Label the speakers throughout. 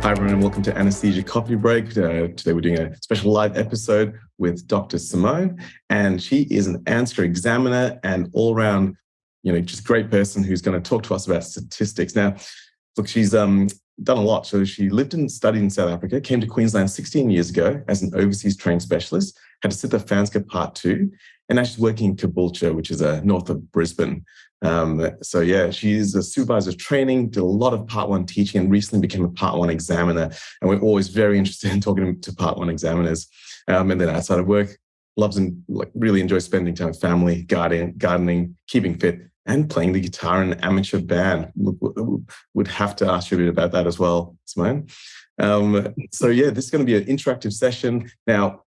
Speaker 1: Hi everyone and welcome to Anesthesia Coffee Break. Today we're doing a special live episode with Dr. Simone, and she is an answer examiner and all-round, just great person who's going to talk to us about statistics. Now, look, she's done a lot. So she lived and studied in South Africa, came to Queensland 16 years ago as an overseas trained specialist, had to sit the Fanska Part 2, and now she's working in Caboolture, which is north of Brisbane. She's a supervisor of training, did a lot of Part 1 teaching, and recently became a Part 1 examiner. And we're always very interested in talking to Part 1 examiners. And then outside of work, loves and really enjoys spending time with family, gardening, keeping fit, and playing the guitar in an amateur band. Would have to ask you a bit about that as well, Simone. This is going to be an interactive session. Now,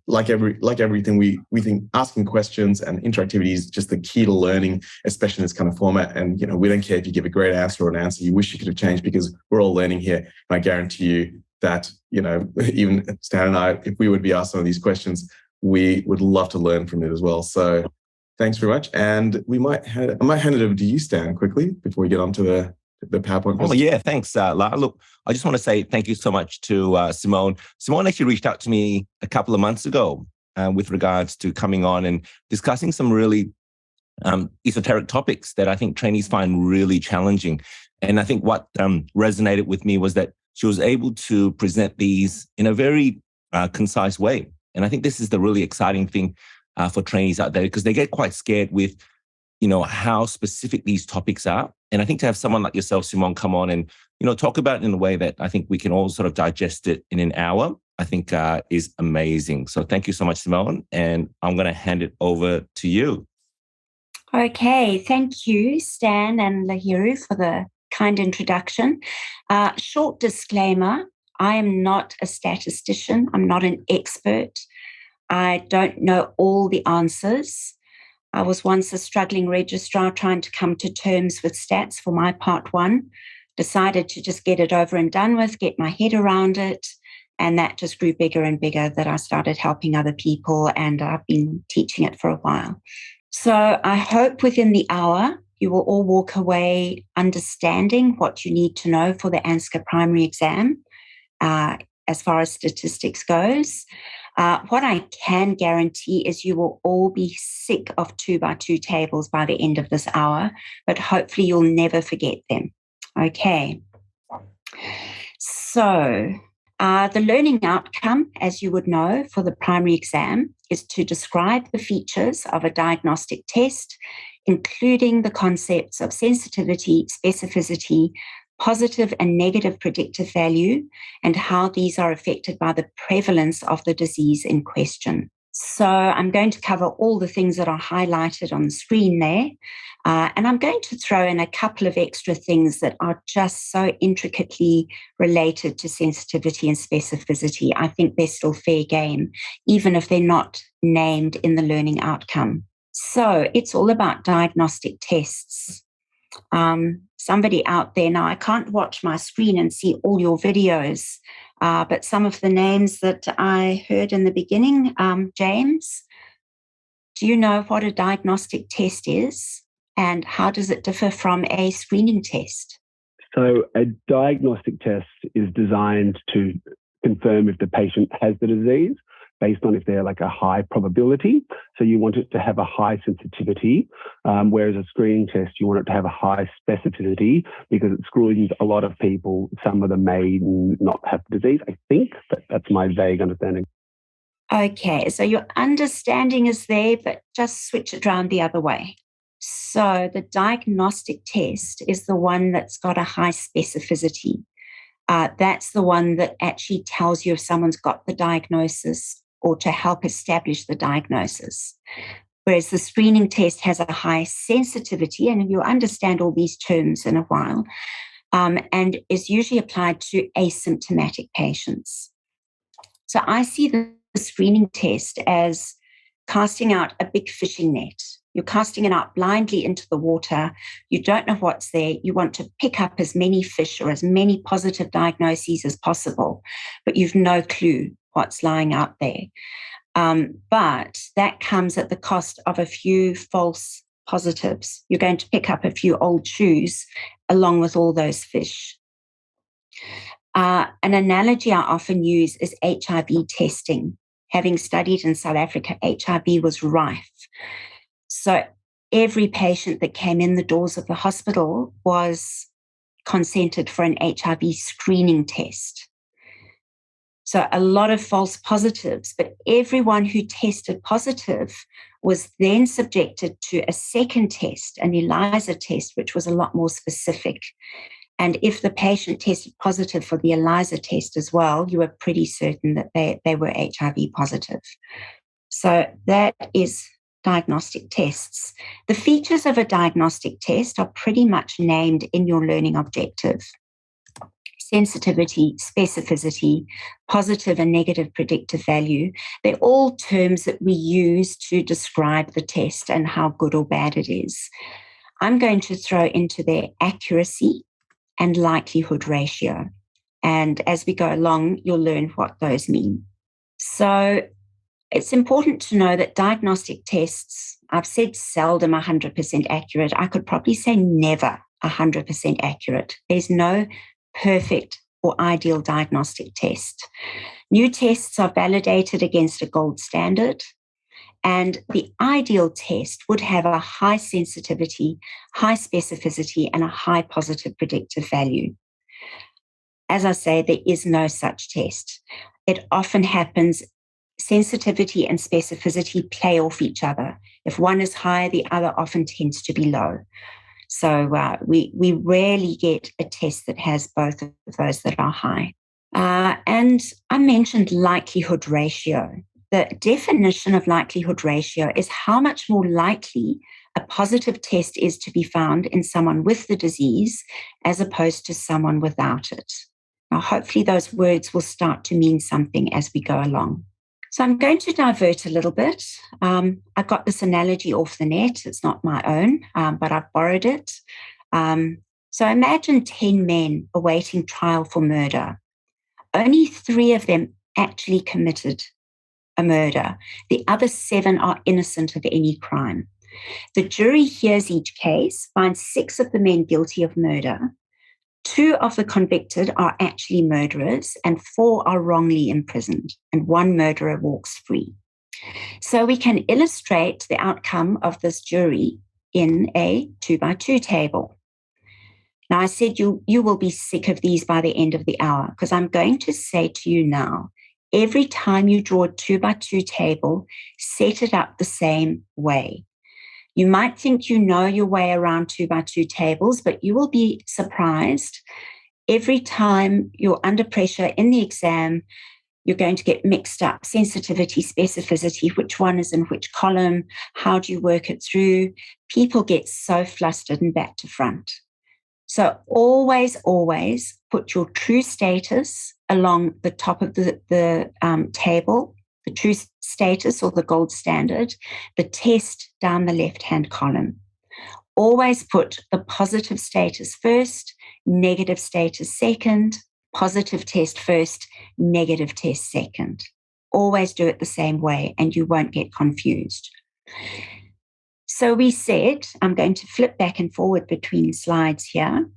Speaker 1: like everything, we think asking questions and interactivity is just the key to learning, especially in this kind of format. And, we don't care if you give a great answer or an answer you wish you could have changed, because we're all learning here. And I guarantee you that, even Stan and I, if we would be asked some of these questions, we would love to learn from it as well. So thanks very much. And I might hand it over to you, Stan, quickly before we get on to the PowerPoint.
Speaker 2: Oh, yeah. Thanks, Lara. Look, I just want to say thank you so much to Simone. Simone actually reached out to me a couple of months ago with regards to coming on and discussing some really esoteric topics that I think trainees find really challenging. And I think what resonated with me was that she was able to present these in a very concise way. And I think this is the really exciting thing for trainees out there, because they get quite scared with how specific these topics are. And I think to have someone like yourself, Simone, come on and, talk about it in a way that I think we can all sort of digest it in an hour, I think is amazing. So thank you so much, Simone. And I'm going to hand it over to you.
Speaker 3: Okay. Thank you, Stan and Lahiru, for the kind introduction. Short disclaimer, I am not a statistician. I'm not an expert. I don't know all the answers. I was once a struggling registrar trying to come to terms with stats for my Part 1, decided to just get it over and done with, get my head around it. And that just grew bigger and bigger, that I started helping other people, and I've been teaching it for a while. So I hope within the hour, you will all walk away understanding what you need to know for the ANSCA primary exam as far as statistics goes. What I can guarantee is you will all be sick of 2x2 tables by the end of this hour, but hopefully you'll never forget them. Okay. So the learning outcome, as you would know, for the primary exam is to describe the features of a diagnostic test, including the concepts of sensitivity, specificity, positive and negative predictive value, and how these are affected by the prevalence of the disease in question. So I'm going to cover all the things that are highlighted on the screen there, and I'm going to throw in a couple of extra things that are just so intricately related to sensitivity and specificity. I think they're still fair game, even if they're not named in the learning outcome. So it's all about diagnostic tests. Somebody out there now, I can't watch my screen and see all your videos, but some of the names that I heard in the beginning, James, do you know what a diagnostic test is and how does it differ from a screening test?
Speaker 4: So a diagnostic test is designed to confirm if the patient has the disease, based on if they're like a high probability. So you want it to have a high sensitivity, whereas a screening test, you want it to have a high specificity, because it screens a lot of people. Some of them may not have the disease, I think, but that's my vague understanding.
Speaker 3: Okay, so your understanding is there, but just switch it around the other way. So the diagnostic test is the one that's got a high specificity. That's the one that actually tells you if someone's got the diagnosis, or to help establish the diagnosis. Whereas the screening test has a high sensitivity, and you'll understand all these terms in a while, and is usually applied to asymptomatic patients. So I see the screening test as casting out a big fishing net. You're casting it out blindly into the water. You don't know what's there. You want to pick up as many fish or as many positive diagnoses as possible, but you've no clue what's lying out there. But that comes at the cost of a few false positives. You're going to pick up a few old shoes along with all those fish. An analogy I often use is HIV testing. Having studied in South Africa, HIV was rife. So every patient that came in the doors of the hospital was consented for an HIV screening test. So a lot of false positives, but everyone who tested positive was then subjected to a second test, an ELISA test, which was a lot more specific. And if the patient tested positive for the ELISA test as well, you were pretty certain that they were HIV positive. So that is diagnostic tests. The features of a diagnostic test are pretty much named in your learning objective. Sensitivity, specificity, positive and negative predictive value, they're all terms that we use to describe the test and how good or bad it is. I'm going to throw into there accuracy and likelihood ratio. And as we go along, you'll learn what those mean. So it's important to know that diagnostic tests, I've said seldom 100% accurate. I could probably say never 100% accurate. There's no perfect or ideal diagnostic test. New tests are validated against a gold standard, and the ideal test would have a high sensitivity, high specificity, and a high positive predictive value. As I say, there is no such test. It often happens, sensitivity and specificity play off each other. If one is high, the other often tends to be low. So we rarely get a test that has both of those that are high. And I mentioned likelihood ratio. The definition of likelihood ratio is how much more likely a positive test is to be found in someone with the disease as opposed to someone without it. Now, hopefully those words will start to mean something as we go along. So I'm going to divert a little bit. I got this analogy off the net. It's not my own, but I've borrowed it. So imagine 10 men awaiting trial for murder. Only 3 of them actually committed a murder. The other 7 are innocent of any crime. The jury hears each case, finds 6 of the men guilty of murder. 2 of the convicted are actually murderers and 4 are wrongly imprisoned, and 1 murderer walks free. So we can illustrate the outcome of this jury in a 2x2 table. Now, I said you will be sick of these by the end of the hour, because I'm going to say to you now, every time you draw a 2x2 table, set it up the same way. You might think you know your way around 2x2 tables, but you will be surprised. Every time you're under pressure in the exam, you're going to get mixed up. Sensitivity, specificity, which one is in which column, how do you work it through? People get so flustered and back to front. So always put your true status along the top of the table, the true status or the gold standard, the test down the left-hand column. Always put the positive status first, negative status second, positive test first, negative test second. Always do it the same way and you won't get confused. So we said, I'm going to flip back and forward between slides here.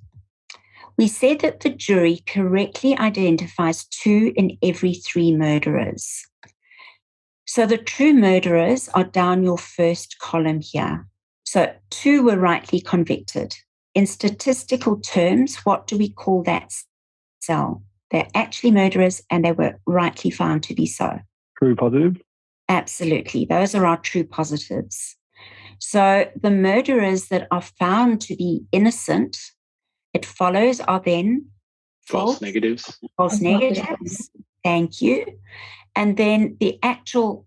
Speaker 3: We said that the jury correctly identifies 2 in every 3 murderers. So the true murderers are down your first column here. So 2 were rightly convicted. In statistical terms, what do we call that cell? They're actually murderers and they were rightly found to be so.
Speaker 4: True positive?
Speaker 3: Absolutely. Those are our true positives. So the murderers that are found to be innocent, it follows, are then
Speaker 5: false negatives.
Speaker 3: False negatives. Thank you. And then the actual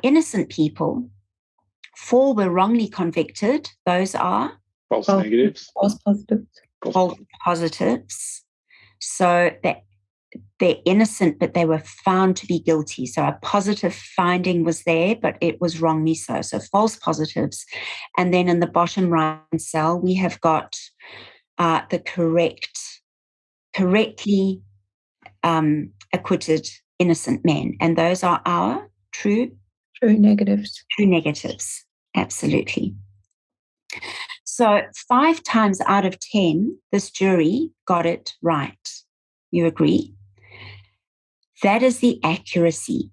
Speaker 3: innocent people, 4 were wrongly convicted. Those are
Speaker 5: false negatives.
Speaker 6: False positives.
Speaker 3: False positives. So they're innocent, but they were found to be guilty. So a positive finding was there, but it was wrongly so. So false positives. And then in the bottom right cell, we have got the correctly acquitted innocent men. And those are our true
Speaker 6: negatives.
Speaker 3: True negatives. Absolutely. So 5 times out of 10, this jury got it right. You agree? That is the accuracy.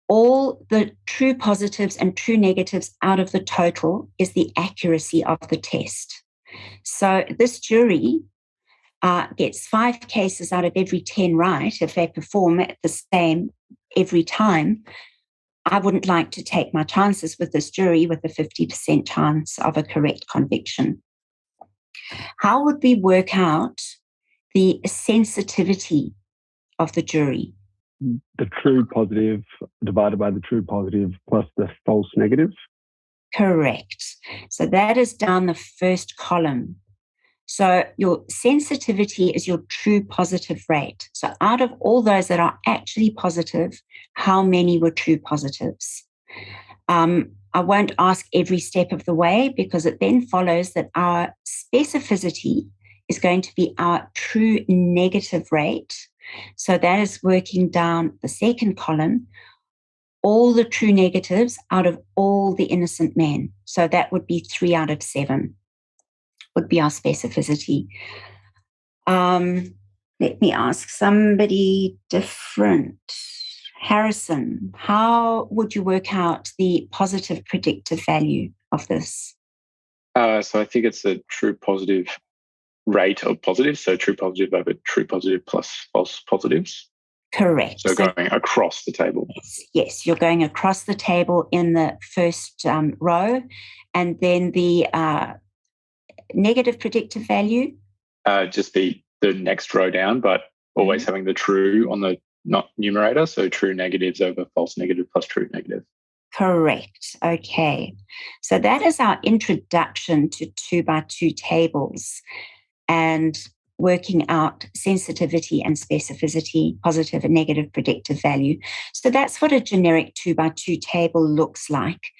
Speaker 3: All the true positives and true negatives out of the total is the accuracy of the test. So this jury gets 5 cases out of every 10 right if they perform at the same every time. I wouldn't like to take my chances with this jury with a 50% chance of a correct conviction. How would we work out the sensitivity of the jury?
Speaker 4: The true positive divided by the true positive plus the false negative.
Speaker 3: Correct. So that is down the first column. So your sensitivity is your true positive rate. So out of all those that are actually positive, how many were true positives? I won't ask every step of the way because it then follows that our specificity is going to be our true negative rate. So that is working down the second column, all the true negatives out of all the innocent men. So that would be 3 out of 7 would be our specificity. Let me ask somebody different. Harrison, how would you work out the positive predictive value of this?
Speaker 5: So I think it's a true positive rate of positives. So true positive over true positive plus false positives.
Speaker 3: Correct.
Speaker 5: So going across the table.
Speaker 3: Yes, you're going across the table in the first row. And then the negative predictive value?
Speaker 5: Just the next row down, but always having the true on the not numerator. So true negatives over false negative plus true negative.
Speaker 3: Correct. Okay. So that is our introduction to 2x2 tables and working out sensitivity and specificity, positive and negative predictive value. So that's what a generic 2x2 table looks like.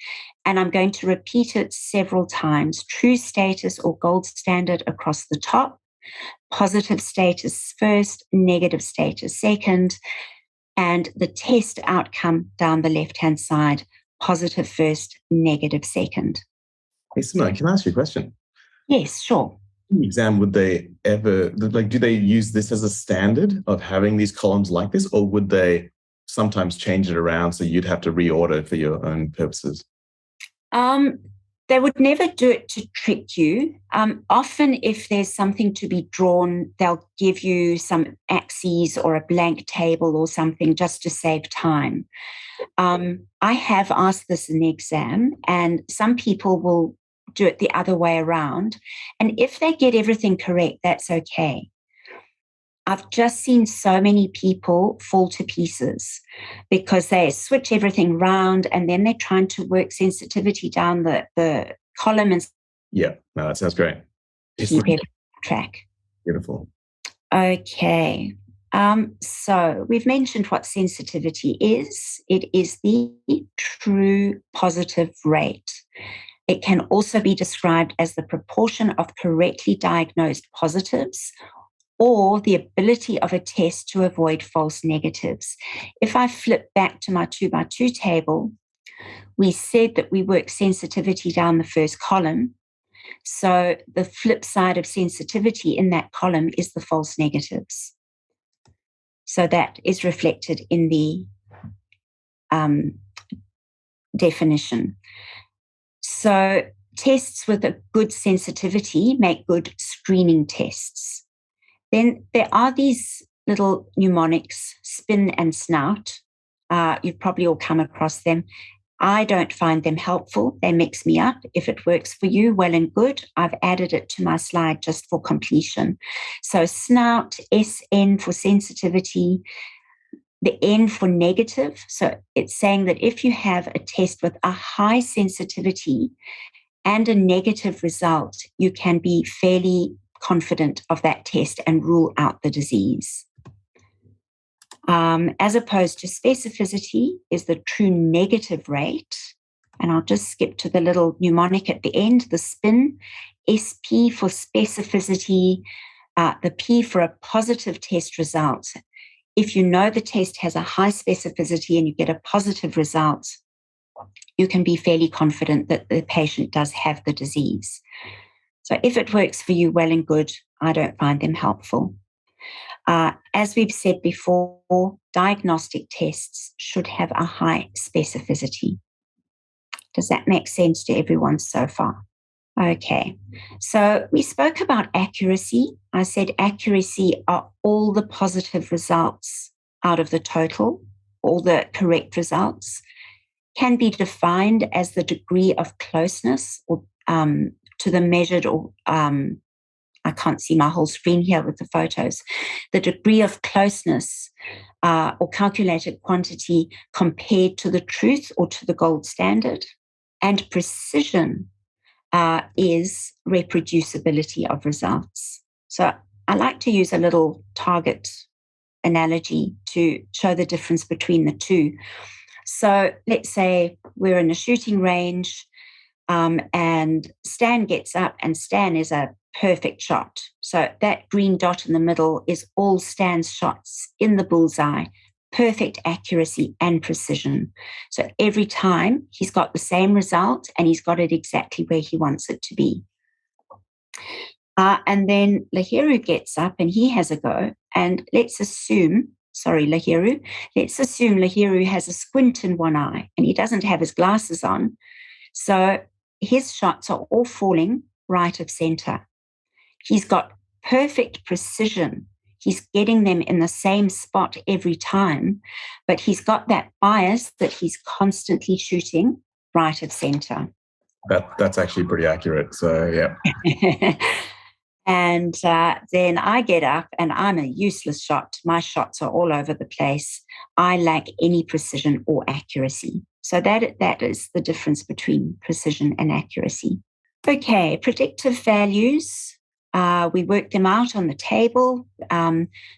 Speaker 3: And I'm going to repeat it several times. True status or gold standard across the top, positive status first, negative status second, and the test outcome down the left-hand side, positive first, negative second.
Speaker 1: Hey, Simone, can I ask you a question?
Speaker 3: Yes, sure.
Speaker 1: In the exam, would they ever, do they use this as a standard of having these columns like this, or would they sometimes change it around so you'd have to reorder for your own purposes?
Speaker 3: They would never do it to trick you. Often if there's something to be drawn, they'll give you some axes or a blank table or something just to save time. I have asked this in the exam, and some people will do it the other way around. And if they get everything correct, that's okay. I've just seen so many people fall to pieces because they switch everything around and then they're trying to work sensitivity down the column and
Speaker 1: Yeah, no, that sounds great.
Speaker 3: keep everything on track.
Speaker 1: Beautiful.
Speaker 3: Okay. So we've mentioned what sensitivity is. It is the true positive rate. It can also be described as the proportion of correctly diagnosed positives or the ability of a test to avoid false negatives. If I flip back to my 2x2 table, we said that we work sensitivity down the first column. So the flip side of sensitivity in that column is the false negatives. So that is reflected in the definition. So tests with a good sensitivity make good screening tests. Then there are these little mnemonics, spin and snout. You've probably all come across them. I don't find them helpful. They mix me up. If it works for you, well and good. I've added it to my slide just for completion. So snout, SN for sensitivity, the N for negative. So it's saying that if you have a test with a high sensitivity and a negative result, you can be fairly confident of that test and rule out the disease. As opposed to specificity is the true negative rate. And I'll just skip to the little mnemonic at the end, the spin, SP for specificity, the P for a positive test result. If you know the test has a high specificity and you get a positive result, you can be fairly confident that the patient does have the disease. So if it works for you, well and good. I don't find them helpful. As we've said before, diagnostic tests should have a high specificity. Does that make sense to everyone so far? Okay, so we spoke about accuracy. I said accuracy are all the positive results out of the total, all the correct results, can be defined as the degree of closeness or to the measured, or I can't see my whole screen here with the photos, the degree of closeness or calculated quantity compared to the truth or to the gold standard. And precision is reproducibility of results. So I like to use a little target analogy to show the difference between the two. So let's say we're in a shooting range and Stan gets up, and Stan is a perfect shot. So that green dot in the middle is all Stan's shots in the bullseye, perfect accuracy and precision. So every time he's got the same result and he's got it exactly where he wants it to be. And then Lahiru gets up and he has a go. And let's assume Lahiru has a squint in one eye and he doesn't have his glasses on. So his shots are all falling right of center. He's got perfect precision. He's getting them in the same spot every time, but he's got that bias that he's constantly shooting right of center.
Speaker 1: That's actually pretty accurate. So, yeah.
Speaker 3: And then I get up and I'm a useless shot. My shots are all over the place. I lack any precision or accuracy. So that is the difference between precision and accuracy. Okay, predictive values. We work them out on the table.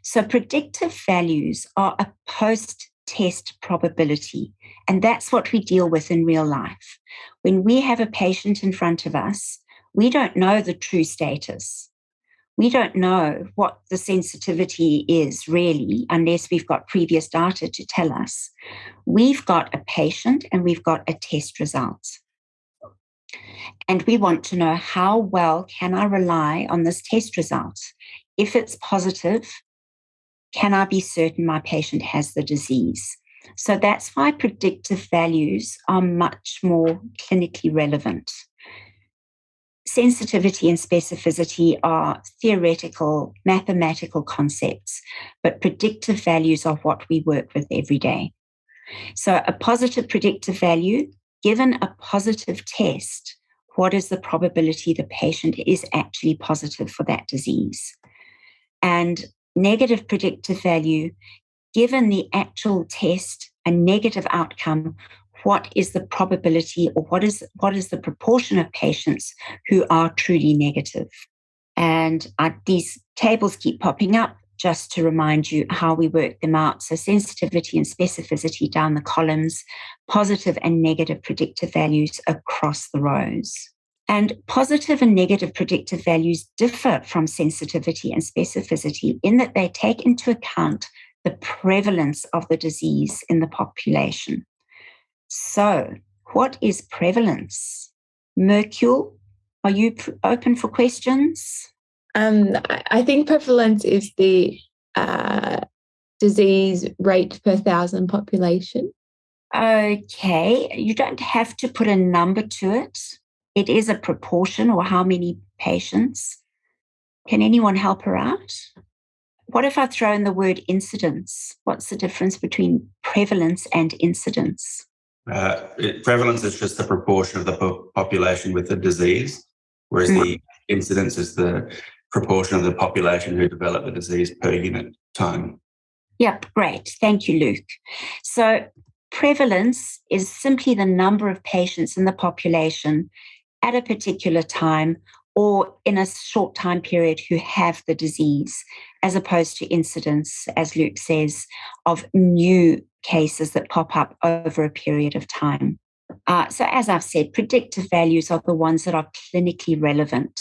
Speaker 3: So predictive values are a post-test probability, and that's what we deal with in real life. When we have a patient in front of us, we don't know the true status. We don't know what the sensitivity is really, unless we've got previous data to tell us. We've got a patient and we've got a test result. And we want to know, how well can I rely on this test result? If it's positive, can I be certain my patient has the disease? So that's why predictive values are much more clinically relevant. Sensitivity and specificity are theoretical, mathematical concepts, but predictive values are what we work with every day. So a positive predictive value, given a positive test, what is the probability the patient is actually positive for that disease? And negative predictive value, given the actual test, a negative outcome, what is the probability, or what is the proportion of patients who are truly negative? And these tables keep popping up just to remind you how we work them out. So sensitivity and specificity down the columns, positive and negative predictive values across the rows. And positive and negative predictive values differ from sensitivity and specificity in that they take into account the prevalence of the disease in the population. So, what is prevalence? Mercule, are you open for questions?
Speaker 6: I think prevalence is the disease rate per thousand population.
Speaker 3: Okay, you don't have to put a number to it. It is a proportion, or how many patients. Can anyone help her out? What if I throw in the word incidence? What's the difference between prevalence and incidence?
Speaker 7: Prevalence is just the proportion of the population with the disease, whereas the incidence is the proportion of the population who develop the disease per unit time.
Speaker 3: Yep, great. Thank you, Luke. So prevalence is simply the number of patients in the population at a particular time or in a short time period who have the disease, as opposed to incidence, as Luke says, of new cases that pop up over a period of time. So as I've said, predictive values are the ones that are clinically relevant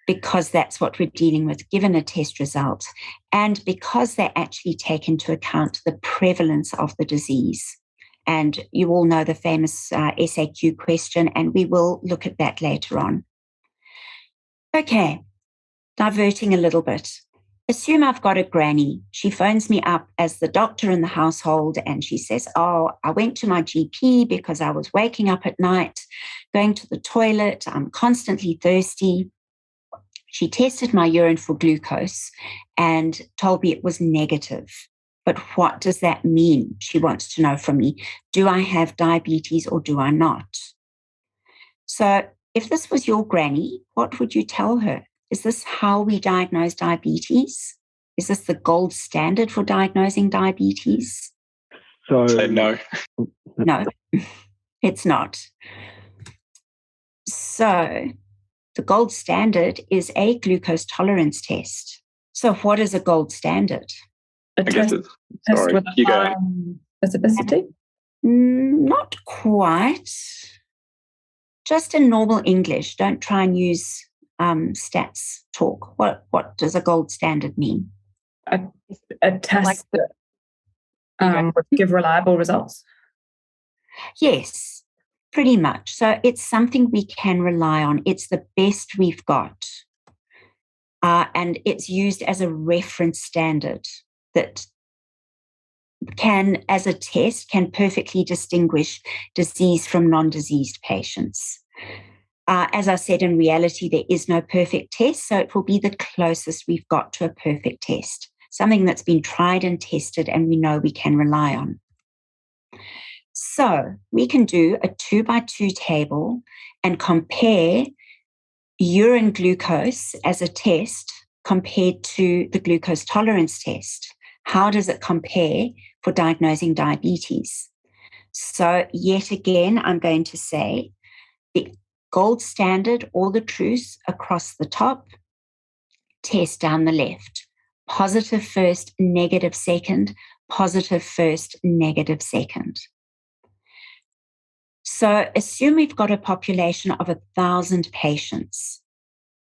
Speaker 3: because that's what we're dealing with given a test result, and because they actually take into account the prevalence of the disease. And you all know the famous SAQ question, and we will look at that later on. Okay, diverting a little bit. assume I've got a granny. She phones me up as the doctor in the household and she says, oh, I went to my GP because I was waking up at night, going to the toilet. I'm constantly thirsty. She tested my urine for glucose and told me it was negative. But what does that mean? She wants to know from me, do I have diabetes or do I not? So if this was your granny, what would you tell her? Is this how we diagnose diabetes? Is this the gold standard for diagnosing diabetes?
Speaker 4: So
Speaker 5: no.
Speaker 3: No, it's not. So the gold standard is a glucose tolerance test. So what is a gold standard?
Speaker 6: A test with a high specificity?
Speaker 3: Not quite. Just in normal English. Don't try and use stats talk. What does a gold standard mean?
Speaker 6: A test that would give reliable results?
Speaker 3: Yes, pretty much. So it's something we can rely on. It's the best we've got. And it's used as a reference standard that can, as a test, can perfectly distinguish disease from non-diseased patients. As I said, in reality, there is no perfect test, so it will be the closest we've got to a perfect test, something that's been tried and tested and we know we can rely on. So we can do a 2x2 table and compare urine glucose as a test compared to the glucose tolerance test. How does it compare for diagnosing diabetes? So yet again, I'm going to say the gold standard, all the truths across the top, test down the left. Positive first, negative second, positive first, negative second. So assume we've got a population of 1,000 patients.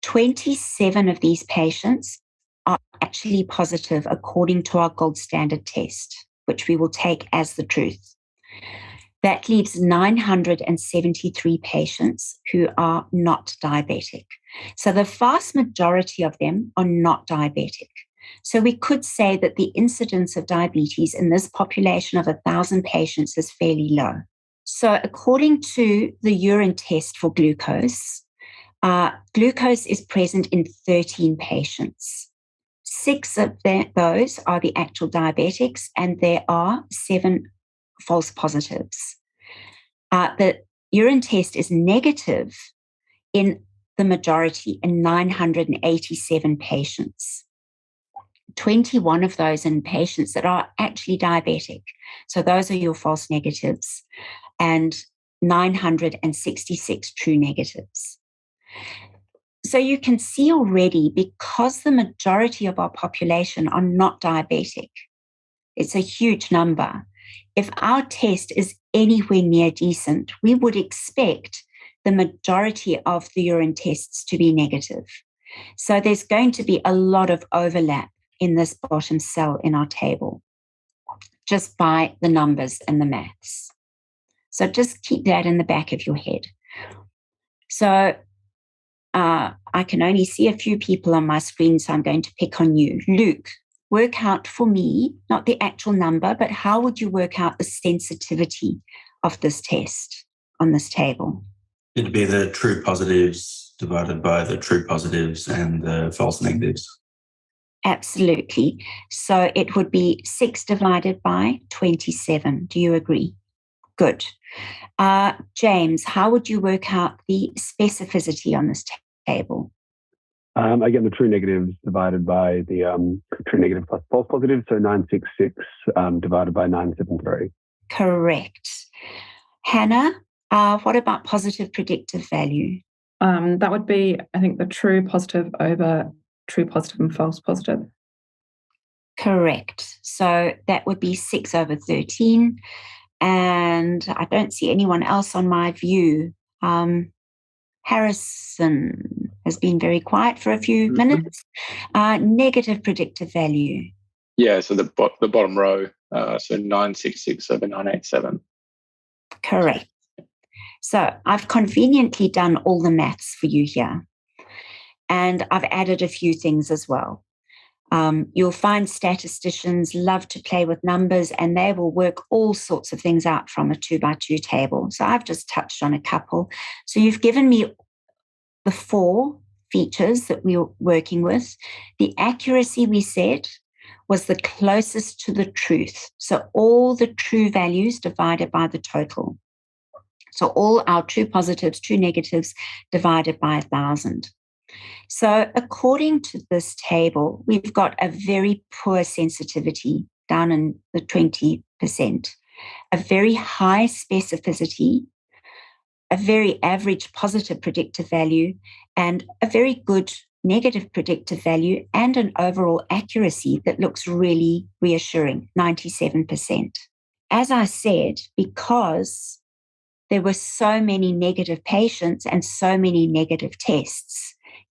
Speaker 3: 27 of these patients are actually positive according to our gold standard test, which we will take as the truth. That leaves 973 patients who are not diabetic. So the vast majority of them are not diabetic. So we could say that the incidence of diabetes in this population of 1,000 patients is fairly low. So according to the urine test for glucose, glucose is present in 13 patients. 6 of those are the actual diabetics, and there are 7 false positives. The urine test is negative in the majority, in 987 patients. 21 of those in patients that are actually diabetic. So those are your false negatives, and 966 true negatives. So you can see already, because the majority of our population are not diabetic, it's a huge number. If our test is anywhere near decent, we would expect the majority of the urine tests to be negative. So there's going to be a lot of overlap in this bottom cell in our table, just by the numbers and the maths. So just keep that in the back of your head. So I can only see a few people on my screen, so I'm going to pick on you. Luke, work out for me, not the actual number, but how would you work out the sensitivity of this test on this table?
Speaker 7: It'd be the true positives divided by the true positives and the false negatives.
Speaker 3: Absolutely. So it would be 6 divided by 27. Do you agree? Good. James, how would you work out the specificity on this table?
Speaker 4: Again, the true negatives divided by the true negative plus false positive, so 966 divided by 973.
Speaker 3: Correct. Hannah, what about positive predictive value?
Speaker 6: That would be, I think, the true positive over true positive and false positive.
Speaker 3: Correct. So that would be 6 over 13. And I don't see anyone else on my view. Harrison has been very quiet for a few minutes. Negative predictive value.
Speaker 5: Yeah, so the bottom row, so 966 over 987.
Speaker 3: Correct. So I've conveniently done all the maths for you here. And I've added a few things as well. You'll find statisticians love to play with numbers, and they will work all sorts of things out from a 2x2 table. So I've just touched on a couple. So you've given me the 4 features that we were working with. The accuracy, we said, was the closest to the truth. So all the true values divided by the total. So all our true positives, true negatives divided by 1,000. So according to this table, we've got a very poor sensitivity down in the 20%, a very high specificity, a very average positive predictive value, and a very good negative predictive value, and an overall accuracy that looks really reassuring, 97%. As I said, because there were so many negative patients and so many negative tests,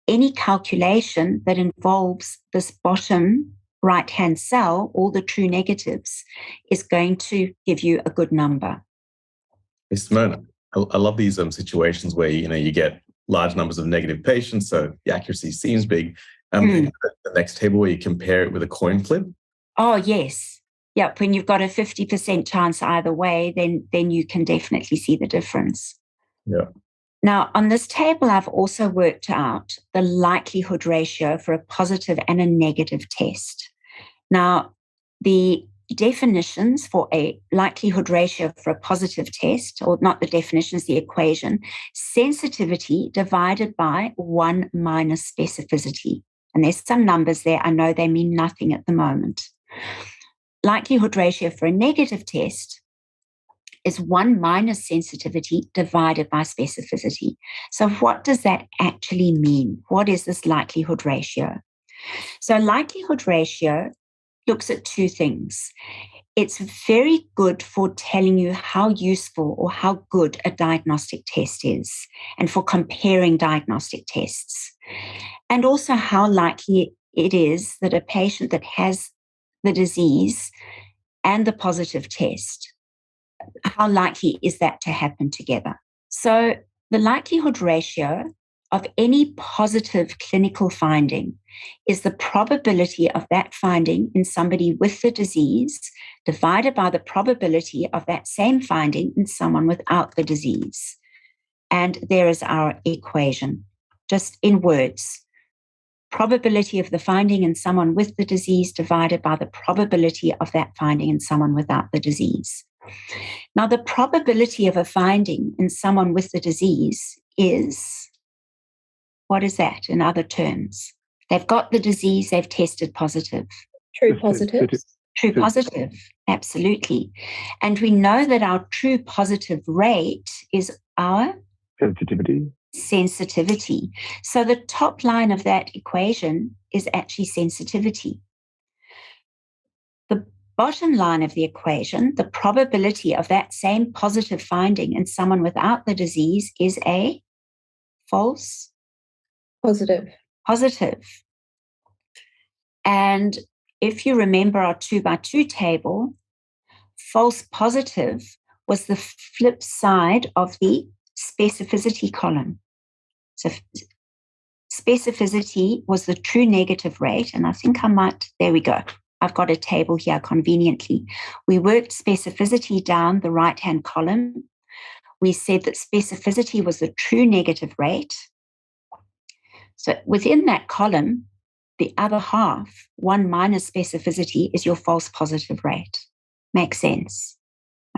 Speaker 3: any calculation that involves this bottom right-hand cell, all the true negatives, is going to give you a good number.
Speaker 1: Hey, Simone, I love these situations where you get large numbers of negative patients, so the accuracy seems big. The next table where you compare it with a coin flip.
Speaker 3: Oh, yes. Yeah, when you've got a 50% chance either way, then you can definitely see the difference.
Speaker 1: Yeah.
Speaker 3: Now, on this table, I've also worked out the likelihood ratio for a positive and a negative test. Now, the definitions for a likelihood ratio for a positive test, or not the definitions, the equation, sensitivity divided by 1 minus specificity. And there's some numbers there. I know they mean nothing at the moment. Likelihood ratio for a negative test is 1 minus sensitivity divided by specificity. So what does that actually mean? What is this likelihood ratio? So likelihood ratio looks at 2 things. It's very good for telling you how useful or how good a diagnostic test is, and for comparing diagnostic tests, and also how likely it is that a patient that has the disease and the positive test, how likely is that to happen together? So the likelihood ratio of any positive clinical finding is the probability of that finding in somebody with the disease divided by the probability of that same finding in someone without the disease. And there is our equation, just in words. Probability of the finding in someone with the disease divided by the probability of that finding in someone without the disease. Now, the probability of a finding in someone with the disease is, what is that in other terms? They've got the disease, they've tested positive.
Speaker 6: True positives.
Speaker 3: True positive, absolutely. And we know that our true positive rate is our sensitivity. So the top line of that equation is actually sensitivity. The bottom line of the equation, the probability of that same positive finding in someone without the disease, is a false
Speaker 6: Positive.
Speaker 3: And if you remember our 2x2 table, false positive was the flip side of the specificity column. So specificity was the true negative rate. And I think there we go. I've got a table here conveniently. We worked specificity down the right-hand column. We said that specificity was the true negative rate. So within that column, the other half, 1 minus specificity, is your false positive rate. Makes sense?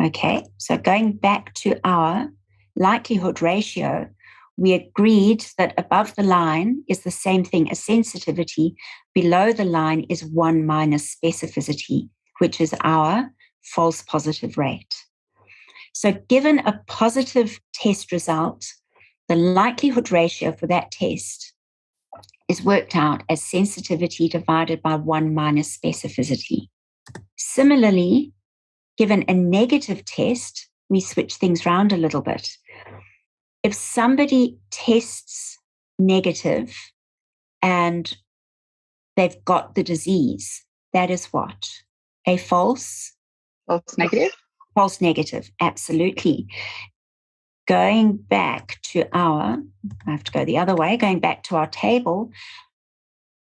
Speaker 3: Okay, so going back to our likelihood ratio, we agreed that above the line is the same thing as sensitivity. Below the line is 1 minus specificity, which is our false positive rate. So given a positive test result, the likelihood ratio for that test is worked out as sensitivity divided by 1 minus specificity. Similarly, given a negative test, we switch things around a little bit. If somebody tests negative and they've got the disease, that is what? A false
Speaker 5: negative?
Speaker 3: False negative, absolutely. Going back to I have to go the other way, going back to our table,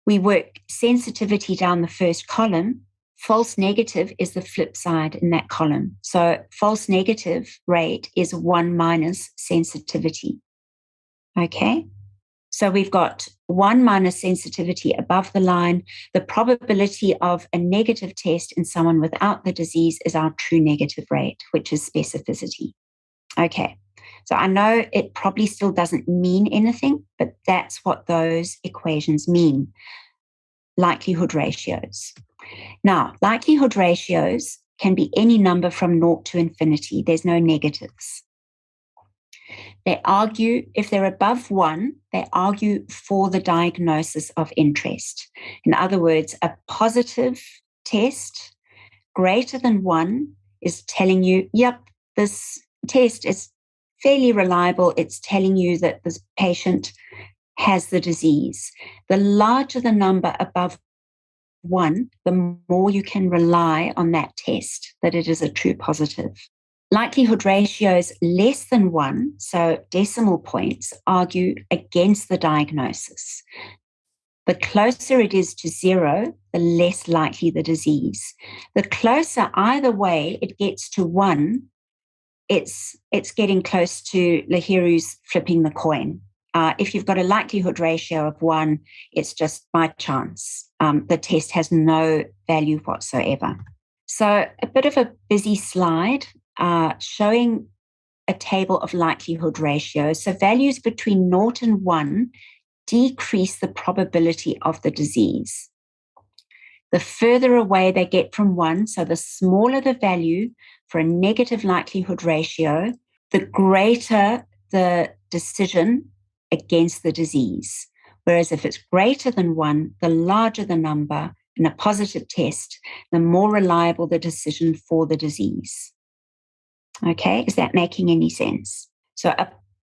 Speaker 3: we work sensitivity down the first column. False negative is the flip side in that column. So false negative rate is 1 minus sensitivity. Okay? So we've got 1 minus sensitivity above the line. The probability of a negative test in someone without the disease is our true negative rate, which is specificity. Okay. So I know it probably still doesn't mean anything, but that's what those equations mean. Likelihood ratios. Now, likelihood ratios can be any number from 0 to infinity. There's no negatives. They argue, if they're above 1, they argue for the diagnosis of interest. In other words, a positive test greater than 1 is telling you, yep, this test is fairly reliable. It's telling you that this patient has the disease. The larger the number above 1, the more you can rely on that test, that it is a true positive. Likelihood ratios less than 1, so decimal points, argue against the diagnosis. The closer it is to 0, the less likely the disease. The closer either way it gets to 1, it's getting close to Lahiru's flipping the coin. If you've got a likelihood ratio of 1, it's just by chance. The test has no value whatsoever. So a bit of a busy slide showing a table of likelihood ratios. So values between 0 and 1 decrease the probability of the disease. The further away they get from 1, so the smaller the value for a negative likelihood ratio, the greater the decision against the disease. Whereas if it's greater than 1, the larger the number in a positive test, the more reliable the decision for the disease. Okay, is that making any sense? So a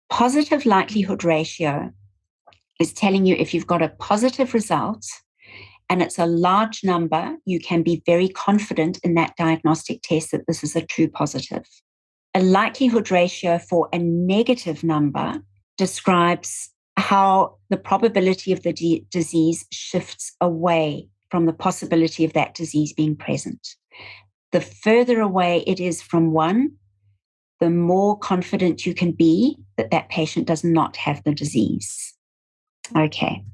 Speaker 3: positive likelihood ratio is telling you if you've got a positive result and it's a large number, you can be very confident in that diagnostic test that this is a true positive. A likelihood ratio for a negative number describes how the probability of the disease shifts away from the possibility of that disease being present. The further away it is from 1, the more confident you can be that that patient does not have the disease. Okay.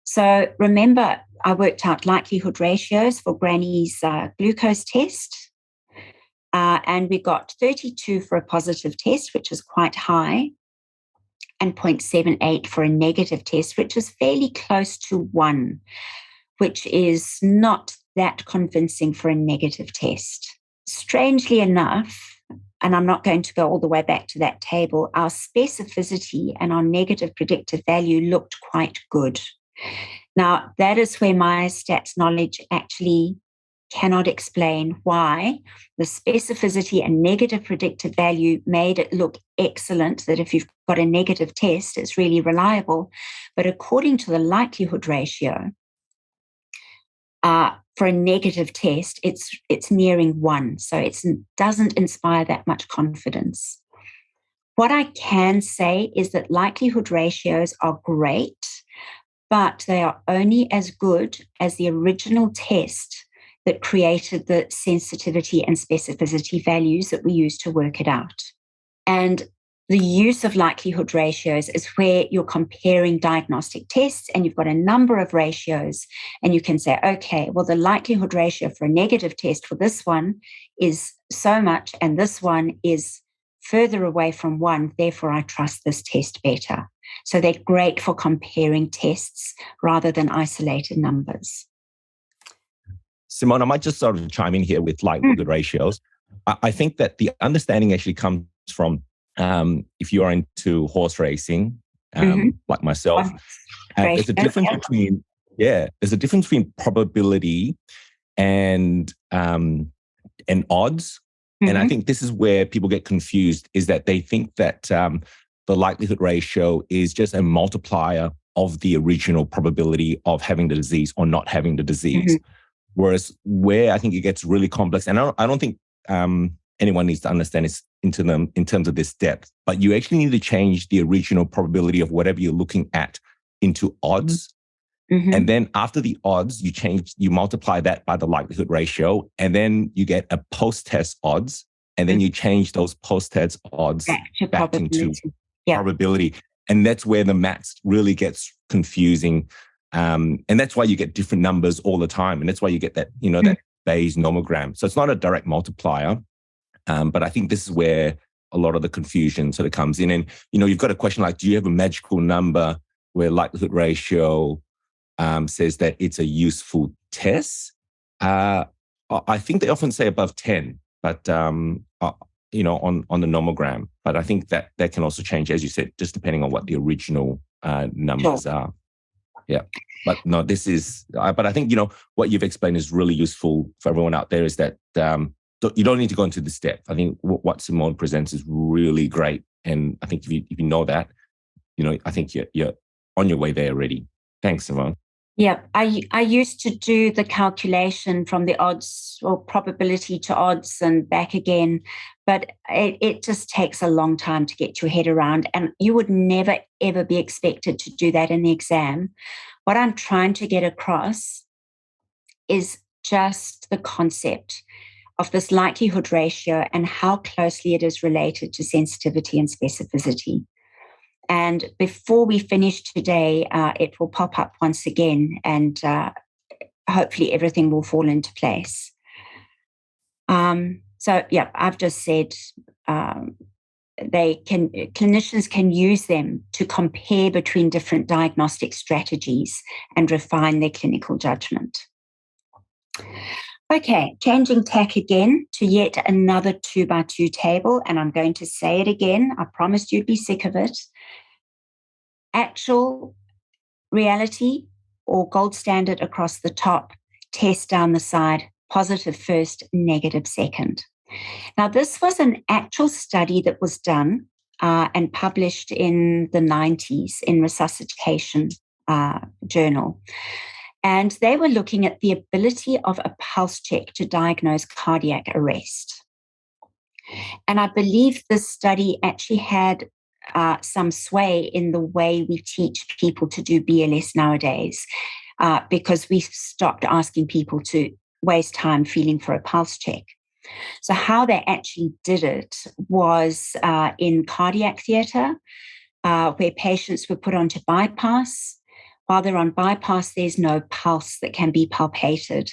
Speaker 3: So remember, I worked out likelihood ratios for Granny's glucose test. And we got 32 for a positive test, which is quite high, and 0.78 for a negative test, which is fairly close to 1, which is not that convincing for a negative test. Strangely enough, and I'm not going to go all the way back to that table, our specificity and our negative predictive value looked quite good. Now, that is where my stats knowledge actually cannot explain why the specificity and negative predictive value made it look excellent, that if you've got a negative test, it's really reliable. But according to the likelihood ratio, for a negative test, it's nearing 1. So it doesn't inspire that much confidence. What I can say is that likelihood ratios are great, but they are only as good as the original test that created the sensitivity and specificity values that we use to work it out. And the use of likelihood ratios is where you're comparing diagnostic tests and you've got a number of ratios and you can say, okay, well, the likelihood ratio for a negative test for this one is so much and this one is further away from 1, therefore I trust this test better. So they're great for comparing tests rather than isolated numbers.
Speaker 2: Simone, I might just sort of chime in here with likelihood ratios. I think that the understanding actually comes from if you are into horse racing, like myself, there's a difference between there's a difference between probability and odds. And I think this is where people get confused, is that they think that the likelihood ratio is just a multiplier of the original probability of having the disease or not having the disease. Whereas where I think it gets really complex, and I don't think anyone needs to understand this in terms of this depth, but you actually need to change the original probability of whatever you're looking at into odds. And then after the odds, you multiply that by the likelihood ratio, and then you get a post-test odds, and then you change those post-test odds back into probability. And that's where the maths really gets confusing. And that's why you get different numbers all the time. And that's why you get that, that Bayes nomogram. So it's not a direct multiplier. But I think this is where a lot of the confusion sort of comes in. And, you've got a question like, do you have a magical number where likelihood ratio says that it's a useful test? I think they often say above 10, but, on the nomogram. But I think that can also change, as you said, just depending on what the original numbers are. Yeah. But no, but I think, what you've explained is really useful for everyone out there, is that you don't need to go into the step. I think what Simone presents is really great. And I think if you know that, I think you're on your way there already. Thanks, Simone.
Speaker 3: Yeah, I used to do the calculation from the odds or probability to odds and back again, but it just takes a long time to get your head around, and you would never, ever be expected to do that in the exam. What I'm trying to get across is just the concept of this likelihood ratio and how closely it is related to sensitivity and specificity. And before we finish today, it will pop up once again, and hopefully everything will fall into place. I've just said clinicians can use them to compare between different diagnostic strategies and refine their clinical judgment. Okay, changing tack again to yet another 2x2 table, and I'm going to say it again. I promised you'd be sick of it. Actual, reality, or gold standard across the top, test down the side, positive first, negative second. Now, this was an actual study that was done and published in the 90s in Resuscitation Journal. And they were looking at the ability of a pulse check to diagnose cardiac arrest. And I believe this study actually had some sway in the way we teach people to do BLS nowadays, because we've stopped asking people to waste time feeling for a pulse check. So how they actually did it was in cardiac theatre, where patients were put onto bypass. While they're on bypass, there's no pulse that can be palpated.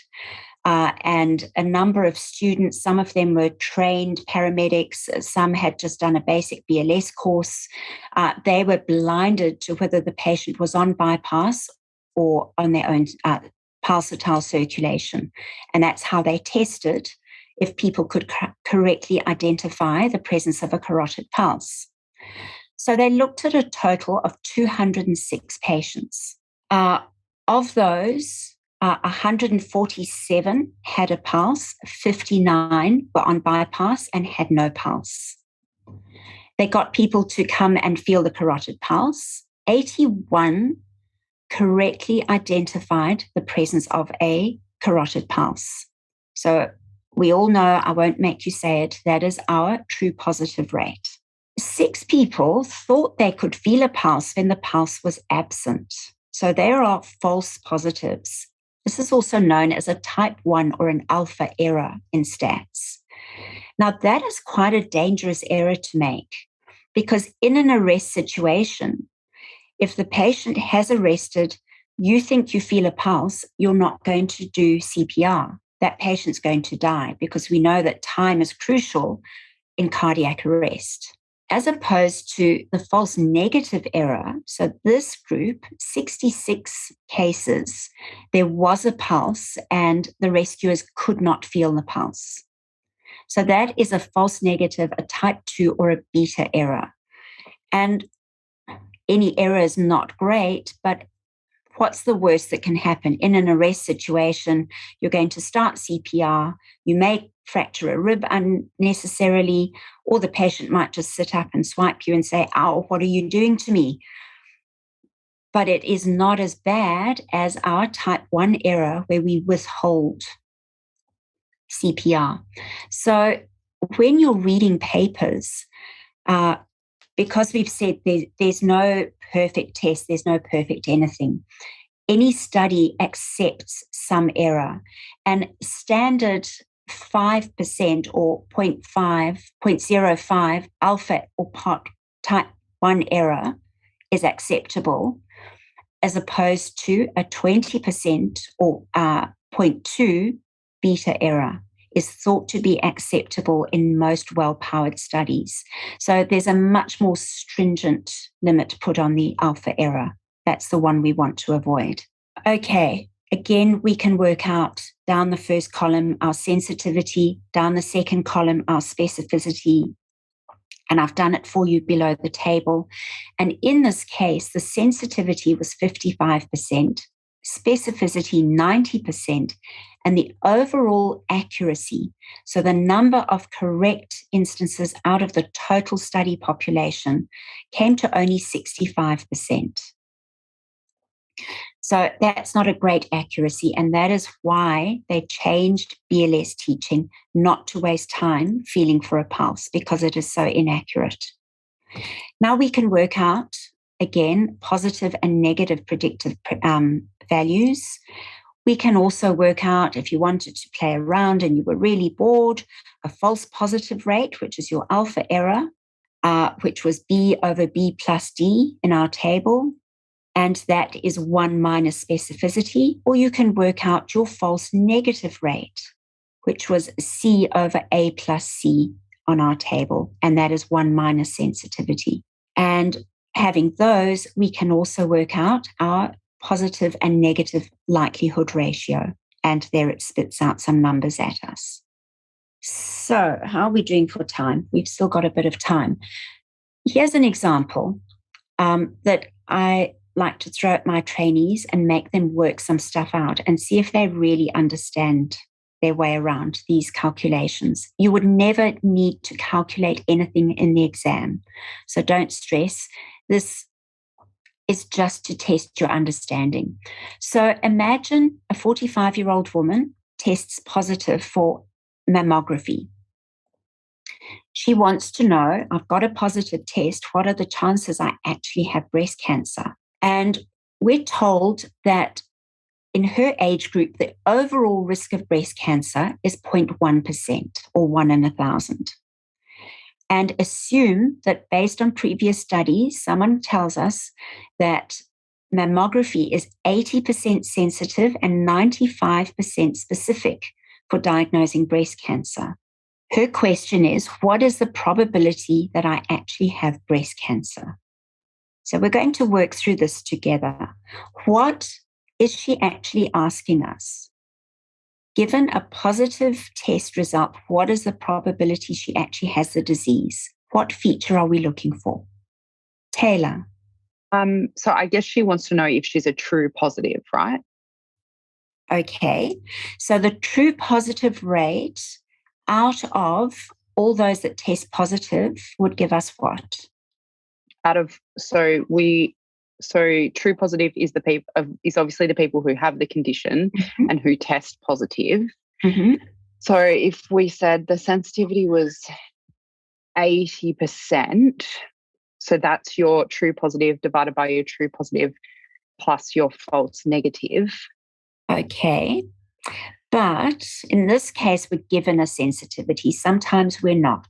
Speaker 3: And a number of students, some of them were trained paramedics, some had just done a basic BLS course. They were blinded to whether the patient was on bypass or on their own pulsatile circulation. And that's how they tested if people could correctly identify the presence of a carotid pulse. So they looked at a total of 206 patients. Of those, 147 had a pulse, 59 were on bypass and had no pulse. They got people to come and feel the carotid pulse. 81 correctly identified the presence of a carotid pulse. So we all know, I won't make you say it, that is our true positive rate. 6 people thought they could feel a pulse when the pulse was absent. So there are false positives. This is also known as a type 1 or an alpha error in stats. Now, that is quite a dangerous error to make, because in an arrest situation, if the patient has arrested, you think you feel a pulse, you're not going to do CPR. That patient's going to die, because we know that time is crucial in cardiac arrest. As opposed to the false negative error, so this group, 66 cases, there was a pulse and the rescuers could not feel the pulse. So that is a false negative, a type 2 or a beta error. And any error is not great, but what's the worst that can happen? In an arrest situation, you're going to start CPR, you may fracture a rib unnecessarily, or the patient might just sit up and swipe you and say, "Ow, what are you doing to me?" But it is not as bad as our type 1 error where we withhold CPR. So when you're reading papers, because we've said there's no perfect test, there's no perfect anything. any study accepts some error, and standard 5% or 0.05 alpha or type 1 error is acceptable, as opposed to a 20% or 0.2 beta error is thought to be acceptable in most well-powered studies. So there's a much more stringent limit put on the alpha error. That's the one we want to avoid. Okay, again, we can work out down the first column our sensitivity, down the second column our specificity, and I've done it for you below the table. And in this case, the sensitivity was 55%, specificity 90%, and the overall accuracy, so the number of correct instances out of the total study population, came to only 65%. So that's not a great accuracy, and that is why they changed BLS teaching, not to waste time feeling for a pulse, because it is so inaccurate. Now we can work out, again, positive and negative predictive values. We can also work out, if you wanted to play around and you were really bored, a false positive rate, which is your alpha error, which was B over B plus D in our table. And that is 1 minus specificity. Or you can work out your false negative rate, which was C over A plus C on our table. And that is 1 minus sensitivity. And having those, we can also work out our positive and negative likelihood ratio. And there it spits out some numbers at us. So how are we doing for time? We've still got a bit of time. Here's an example that I like to throw at my trainees and make them work some stuff out and see if they really understand their way around these calculations. You would never need to calculate anything in the exam, so don't stress. This is just to test your understanding. So imagine a 45-year-old woman tests positive for mammography. She wants to know, I've got a positive test, what are the chances I actually have breast cancer? And we're told that in her age group, the overall risk of breast cancer is 0.1% or 1 in 1,000. And assume that based on previous studies, someone tells us that mammography is 80% sensitive and 95% specific for diagnosing breast cancer. Her question is, what is the probability that I actually have breast cancer? So we're going to work through this together. What is she actually asking us? Given a positive test result, what is the probability she actually has the disease? What feature are we looking for? Taylor.
Speaker 8: So I guess she wants to know if she's a true positive, right?
Speaker 3: Okay. So the true positive rate out of all those that test positive would give us what? So true positive is is obviously the people who have the condition and who test positive. So if we said the sensitivity was 80%, so that's your true positive divided by your true positive plus your false negative. Okay. But in this case, we're given a sensitivity. Sometimes we're not.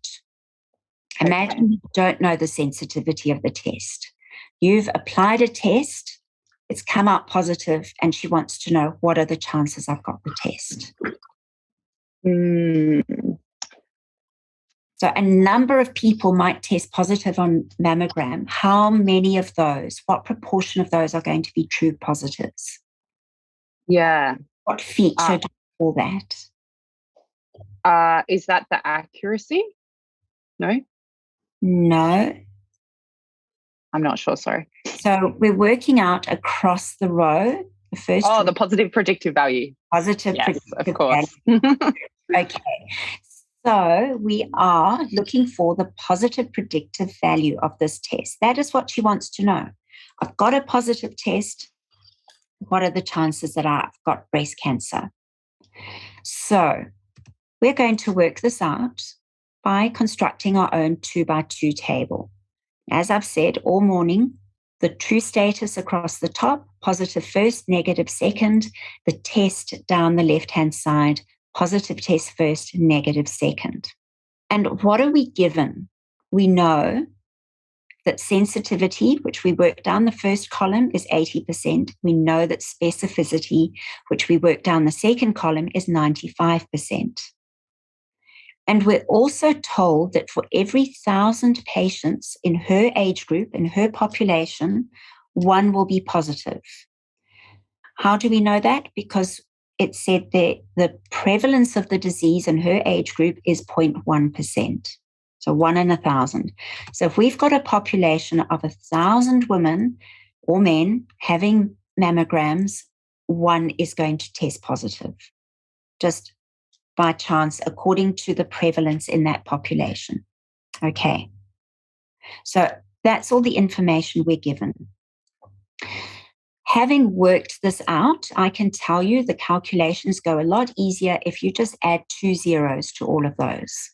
Speaker 3: Imagine you don't know the sensitivity of the test. You've applied a test, it's come out positive, and she wants to know, what are the chances I've got the test? So a number of people might test positive on mammogram. How many of those, what proportion of those are going to be true positives?
Speaker 8: Yeah.
Speaker 3: What feature do we call
Speaker 8: that? Is that the accuracy? No?
Speaker 3: No.
Speaker 8: I'm not sure, sorry.
Speaker 3: So we're working out across the row. The first
Speaker 8: the positive predictive value.
Speaker 3: Positive predictive
Speaker 8: of course.
Speaker 3: value. Okay. So we are looking for the positive predictive value of this test. That is what she wants to know. I've got a positive test. What are the chances that I've got breast cancer? So we're going to work this out by constructing our own 2x2 table. As I've said all morning, the true status across the top, positive first, negative second, the test down the left-hand side, positive test first, negative second. And what are we given? We know that sensitivity, which we work down the first column, is 80%. We know that specificity, which we work down the second column, is 95%. And we're also told that for every 1,000 patients in her age group, in her population, one will be positive. How do we know that? Because it said that the prevalence of the disease in her age group is 0.1%. So 1 in 1,000. So if we've got a population of 1,000 women or men having mammograms, one is going to test positive, just by chance, according to the prevalence in that population. Okay. So that's all the information we're given. Having worked this out, I can tell you the calculations go a lot easier if you just add 2 zeros to all of those.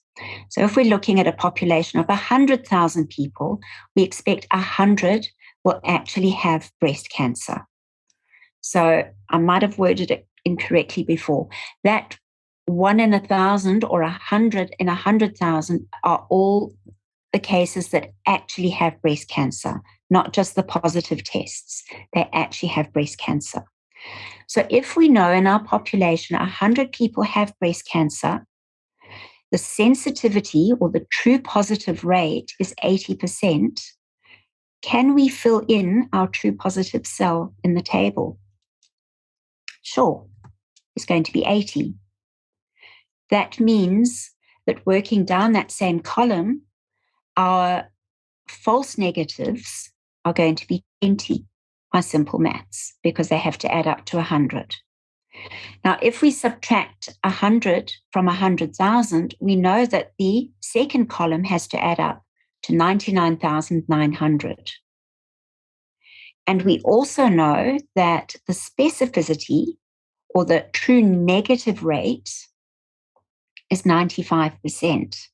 Speaker 3: So if we're looking at a population of 100,000 people, we expect 100 will actually have breast cancer. So I might have worded it incorrectly before. That 1 in 1,000 or 100 in 100,000 are all the cases that actually have breast cancer, not just the positive tests. They actually have breast cancer. So if we know in our population 100 people have breast cancer, the sensitivity or the true positive rate is 80%. Can we fill in our true positive cell in the table? Sure, it's going to be 80. That means that working down that same column, our false negatives are going to be 20 by simple maths because they have to add up to 100. Now, if we subtract 100 from 100,000, we know that the second column has to add up to 99,900. And we also know that the specificity or the true negative rate is 95%.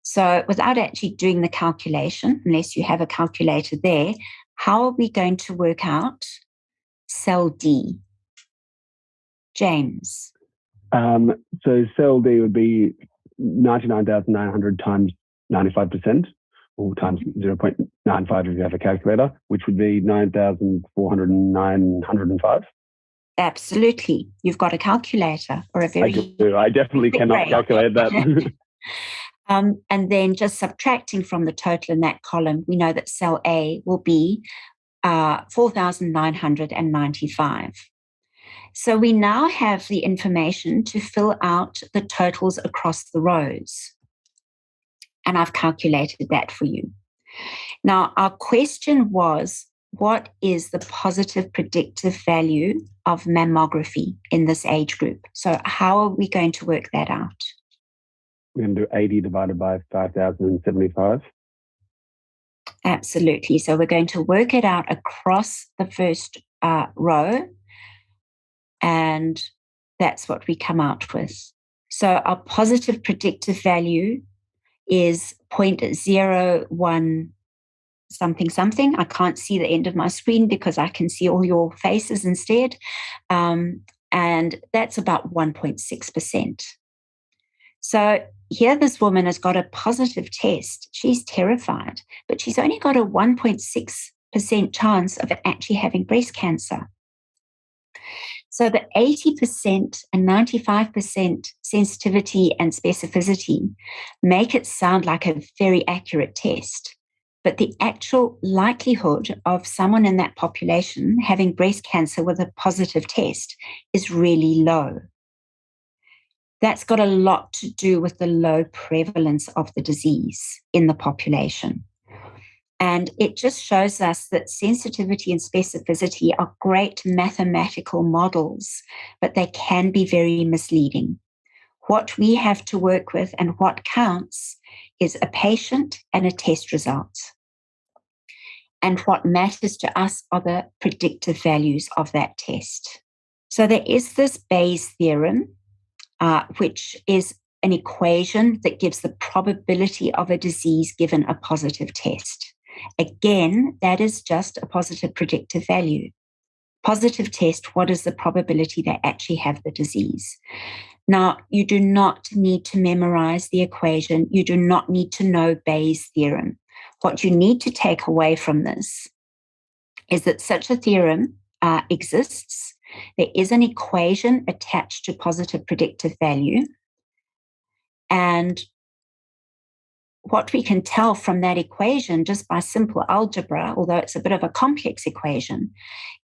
Speaker 3: So without actually doing the calculation, unless you have a calculator there, how are we going to work out cell D? James.
Speaker 4: So cell D would be 99,900 times 95%, or times 0.95 if you have a calculator, which would be 9,405.
Speaker 3: Absolutely. You've got a calculator or a very...
Speaker 4: I do. I definitely cannot calculate that.
Speaker 3: And then just subtracting from the total in that column, we know that cell A will be 4,995. So we now have the information to fill out the totals across the rows. And I've calculated that for you. Now, our question was, what is the positive predictive value of mammography in this age group? So how are we going to work that out?
Speaker 4: We're going to do 80 divided by 5,075.
Speaker 3: Absolutely. So we're going to work it out across the first row. And that's what we come out with. So our positive predictive value is 0.01 something something. I can't see the end of my screen because I can see all your faces instead. And that's about 1.6%. So here this woman has got a positive test. She's terrified, but she's only got a 1.6% chance of actually having breast cancer. So the 80% and 95% sensitivity and specificity make it sound like a very accurate test. But the actual likelihood of someone in that population having breast cancer with a positive test is really low. That's got a lot to do with the low prevalence of the disease in the population. And it just shows us that sensitivity and specificity are great mathematical models, but they can be very misleading. What we have to work with and what counts is a patient and a test result. And what matters to us are the predictive values of that test. So there is this Bayes theorem, which is an equation that gives the probability of a disease given a positive test. Again, that is just a positive predictive value. Positive test, what is the probability they actually have the disease? Now, you do not need to memorize the equation. You do not need to know Bayes' theorem. What you need to take away from this is that such a theorem exists. There is an equation attached to positive predictive value. And what we can tell from that equation, just by simple algebra, although it's a bit of a complex equation,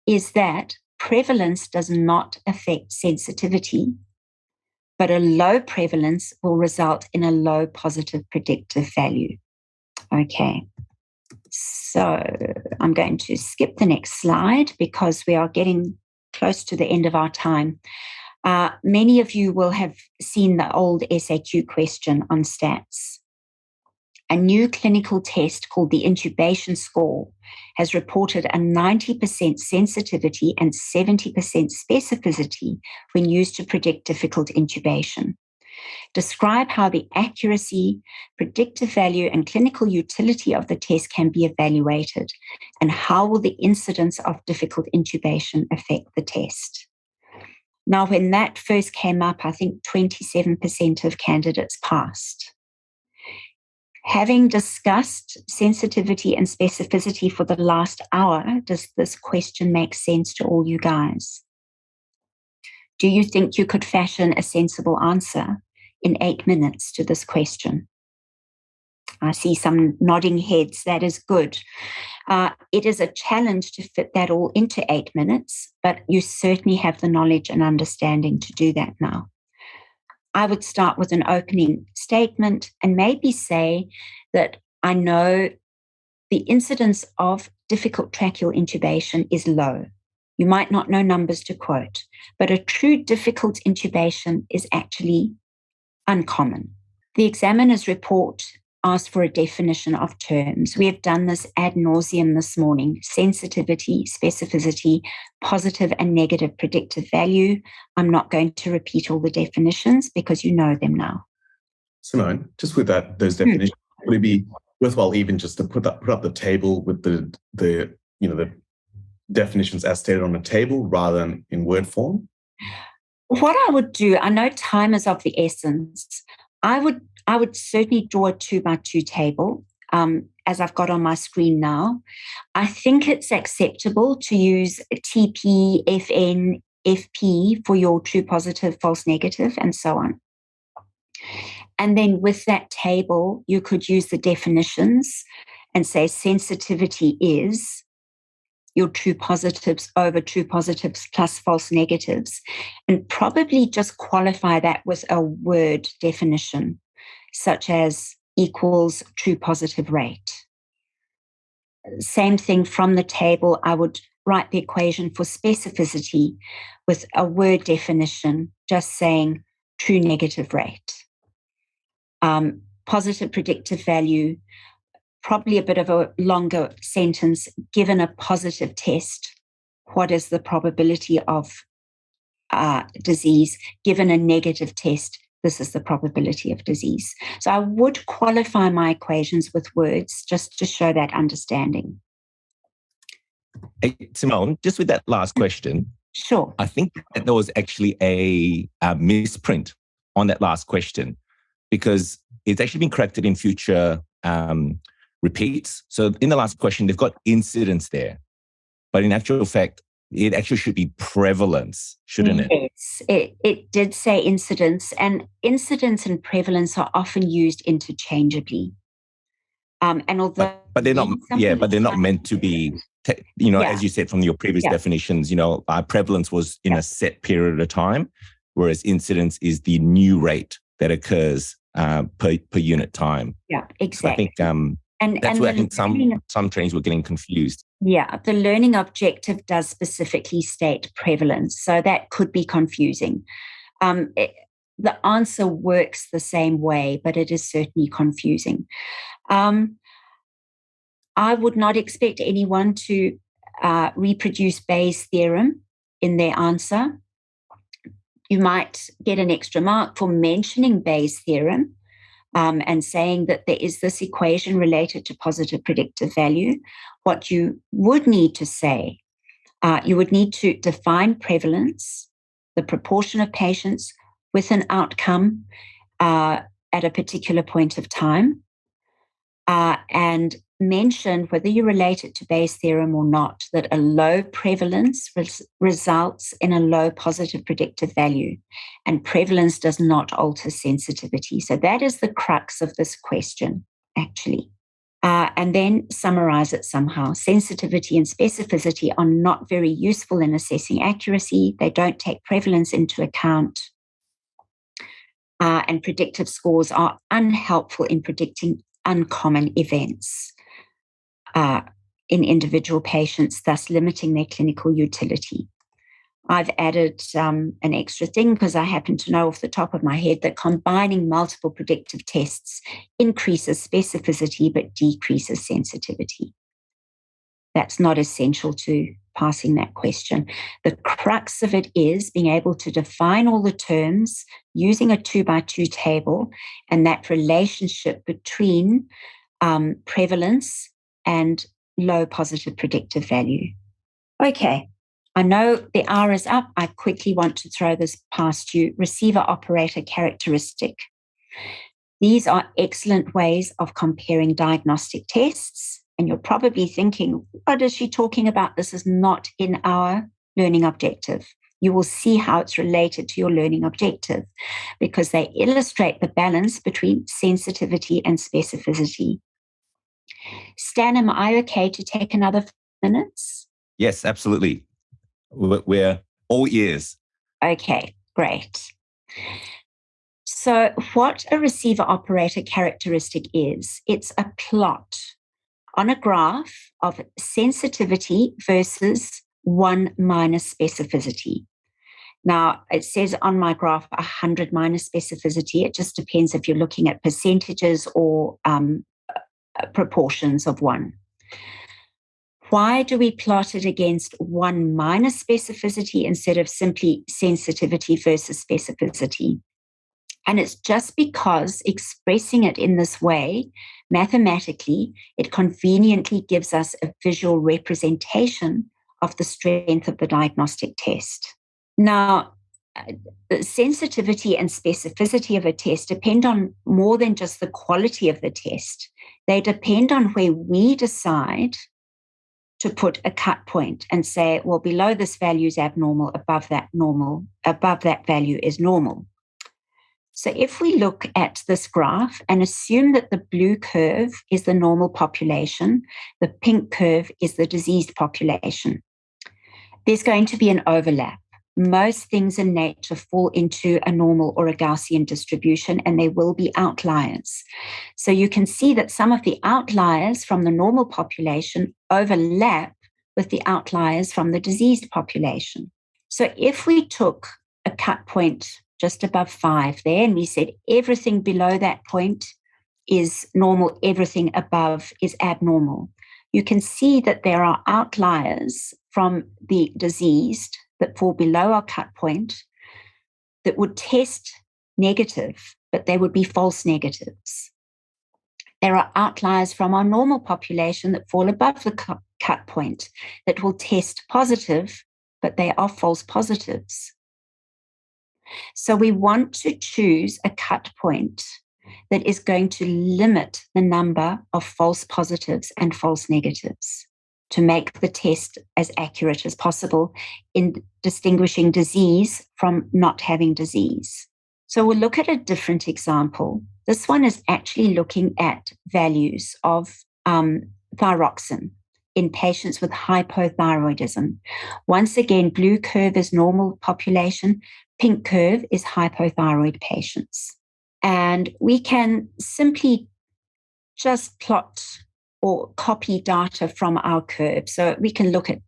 Speaker 3: is that prevalence does not affect sensitivity, but a low prevalence will result in a low positive predictive value. Okay, so I'm going to skip the next slide because we are getting close to the end of our time. Many of you will have seen the old SAQ question on stats. A new clinical test called the intubation score has reported a 90% sensitivity and 70% specificity when used to predict difficult intubation. Describe how the accuracy, predictive value, and clinical utility of the test can be evaluated, and how will the incidence of difficult intubation affect the test? Now, when that first came up, I think 27% of candidates passed. Having discussed sensitivity and specificity for the last hour, does this question make sense to all you guys? Do you think you could fashion a sensible answer in 8 minutes to this question? I see some nodding heads. That is good. It is a challenge to fit that all into 8 minutes, but you certainly have the knowledge and understanding to do that now. I would start with an opening statement and maybe say that I know the incidence of difficult tracheal intubation is low. You might not know numbers to quote, but a true difficult intubation is actually uncommon. The examiner's report asked for a definition of terms. We have done this ad nauseum this morning: sensitivity, specificity, positive and negative predictive value. I'm not going to repeat all the definitions because you know them now.
Speaker 1: Simone, just with those definitions, would it be worthwhile even just to put up the table with the definitions as stated on the table rather than in word form?
Speaker 3: What I would do, I know time is of the essence. I would certainly draw a 2x2 table, as I've got on my screen now. I think it's acceptable to use TP, FN, FP for your true positive, false negative, and so on. And then with that table, you could use the definitions and say sensitivity is your true positives over true positives plus false negatives, and probably just qualify that with a word definition, such as equals true positive rate. Same thing from the table, I would write the equation for specificity with a word definition, just saying true negative rate. Positive predictive value, probably a bit of a longer sentence. Given a positive test, what is the probability of disease? Given a negative test, this is the probability of disease. So I would qualify my equations with words just to show that understanding.
Speaker 2: Hey, Simone, just with that last question.
Speaker 3: Sure.
Speaker 2: I think that there was actually a misprint on that last question, because it's actually been corrected in future repeats. So in the last question, they've got incidence there, but in actual fact, it actually should be prevalence, shouldn't it?
Speaker 3: Yes, it did say incidence, and incidence and prevalence are often used interchangeably. And although,
Speaker 2: but they're not, but they're not meant to be. As you said from your previous definitions, prevalence was in a set period of time, whereas incidence is the new rate that occurs per unit time.
Speaker 3: Yeah, exactly.
Speaker 2: So I think that's where I think some trainings were getting confused.
Speaker 3: Yeah, the learning objective does specifically state prevalence, so that could be confusing. The answer works the same way, but it is certainly confusing. I would not expect anyone to reproduce Bayes' theorem in their answer. You might get an extra mark for mentioning Bayes' theorem, and saying that there is this equation related to positive predictive value, what you would need to say, you would need to define prevalence, the proportion of patients with an outcome at a particular point of time, and mention, whether you relate it to Bayes' theorem or not, that a low prevalence results in a low positive predictive value, and prevalence does not alter sensitivity. So that is the crux of this question, actually. And then summarize it somehow. Sensitivity and specificity are not very useful in assessing accuracy. They don't take prevalence into account. And predictive scores are unhelpful in predicting uncommon events in individual patients, thus limiting their clinical utility. I've added an extra thing because I happen to know off the top of my head that combining multiple predictive tests increases specificity but decreases sensitivity. That's not essential to passing that question. The crux of it is being able to define all the terms using a 2x2 table and that relationship between prevalence and low positive predictive value. Okay, I know the hour is up. I quickly want to throw this past you. Receiver operator characteristic. These are excellent ways of comparing diagnostic tests. And you're probably thinking, what is she talking about? This is not in our learning objective. You will see how it's related to your learning objective because they illustrate the balance between sensitivity and specificity. Stan, am I okay to take another 5 minutes?
Speaker 2: Yes, absolutely. We're all ears.
Speaker 3: Okay, great. So what a receiver operator characteristic is, it's a plot on a graph of sensitivity versus 1 minus specificity. Now, it says on my graph 100 minus specificity. It just depends if you're looking at percentages or proportions of 1. Why do we plot it against 1 minus specificity instead of simply sensitivity versus specificity? And it's just because expressing it in this way, mathematically, it conveniently gives us a visual representation of the strength of the diagnostic test. Now, the sensitivity and specificity of a test depend on more than just the quality of the test. They depend on where we decide to put a cut point and say, well, below this value is abnormal, above that value is normal. So if we look at this graph and assume that the blue curve is the normal population, the pink curve is the diseased population, there's going to be an overlap. Most things in nature fall into a normal or a Gaussian distribution, and there will be outliers. So you can see that some of the outliers from the normal population overlap with the outliers from the diseased population. So if we took a cut point just above 5 there, and we said everything below that point is normal, everything above is abnormal, you can see that there are outliers from the diseased that fall below our cut point that would test negative, but they would be false negatives. There are outliers from our normal population that fall above the cut point that will test positive, but they are false positives. So we want to choose a cut point that is going to limit the number of false positives and false negatives to make the test as accurate as possible in distinguishing disease from not having disease. So we'll look at a different example. This one is actually looking at values of thyroxine in patients with hypothyroidism. Once again, blue curve is normal population, pink curve is hypothyroid patients. And we can simply just plot or copy data from our curve. So we can look at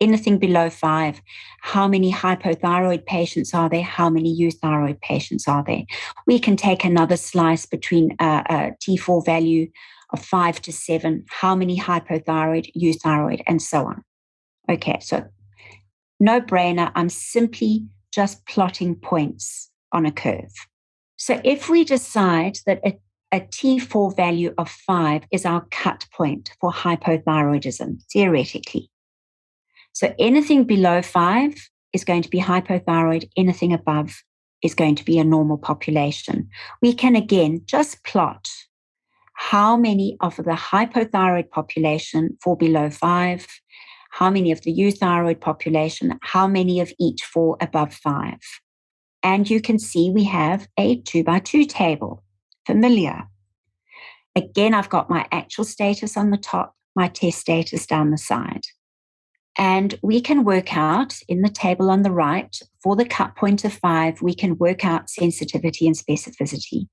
Speaker 3: anything below 5. How many hypothyroid patients are there? How many euthyroid patients are there? We can take another slice between a T4 value of 5 to 7. How many hypothyroid, euthyroid, and so on. Okay, so no brainer. I'm simply just plotting points on a curve. So if we decide that a T4 value of 5 is our cut point for hypothyroidism, theoretically. So anything below 5 is going to be hypothyroid, anything above is going to be a normal population. We can again just plot how many of the hypothyroid population fall below 5, how many of the euthyroid population, how many of each fall above 5. And you can see we have a 2x2 table, familiar. Again, I've got my actual status on the top, my test status down the side. And we can work out in the table on the right, for the cut point of 5, we can work out sensitivity and specificity.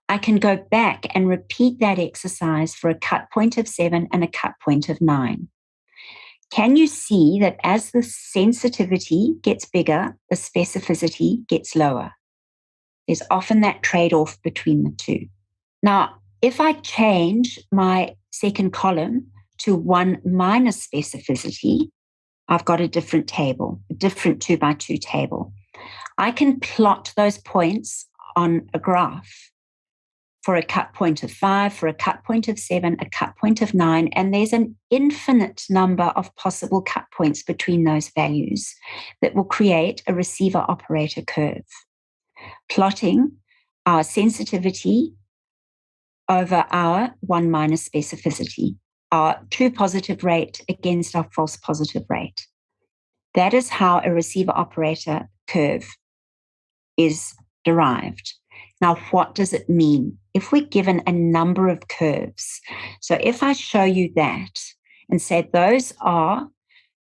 Speaker 3: I can go back and repeat that exercise for a cut point of 7 and a cut point of 9. Can you see that as the sensitivity gets bigger, the specificity gets lower? There's often that trade-off between the two. Now, if I change my second column to 1 minus specificity, I've got a different table, a different 2x2 table. I can plot those points on a graph for a cut point of 5, for a cut point of 7, a cut point of 9, and there's an infinite number of possible cut points between those values that will create a receiver-operator curve, plotting our sensitivity over our 1 minus specificity, our true positive rate against our false positive rate. That is how a receiver-operator curve is derived. Now, what does it mean? If we're given a number of curves, so if I show you that and say those are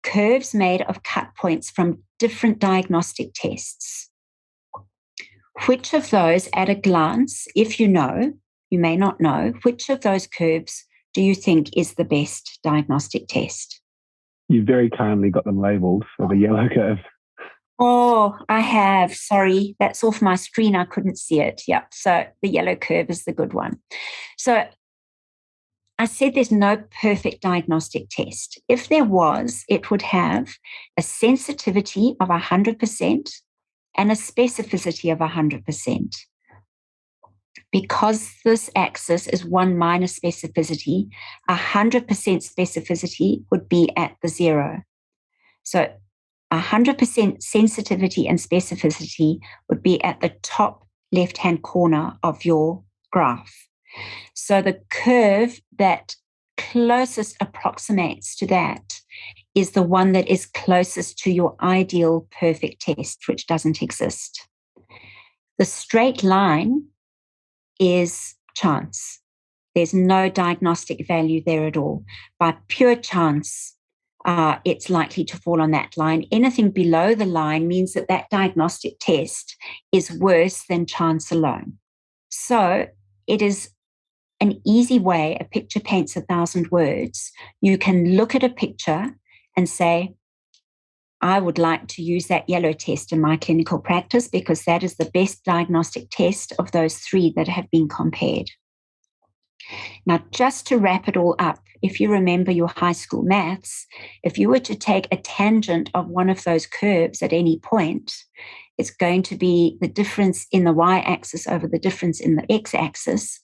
Speaker 3: curves made of cut points from different diagnostic tests, which of those at a glance, if you know, you may not know, which of those curves do you think is the best diagnostic test?
Speaker 4: You very kindly got them labelled for the yellow curve.
Speaker 3: Oh, I have. Sorry, that's off my screen. I couldn't see it. Yeah. So the yellow curve is the good one. So I said there's no perfect diagnostic test. If there was, it would have a sensitivity of 100% and a specificity of 100%. Because this axis is 1 minus specificity, 100% specificity would be at the 0. So 100% sensitivity and specificity would be at the top left-hand corner of your graph. So the curve that closest approximates to that is the one that is closest to your ideal perfect test, which doesn't exist. The straight line is chance. There's no diagnostic value there at all. By pure chance, it's likely to fall on that line. Anything below the line means that that diagnostic test is worse than chance alone. So it is an easy way. A picture paints 1,000 words. You can look at a picture and say, I would like to use that yellow test in my clinical practice because that is the best diagnostic test of those 3 that have been compared. Now, just to wrap it all up, if you remember your high school maths, if you were to take a tangent of one of those curves at any point, it's going to be the difference in the y-axis over the difference in the x-axis.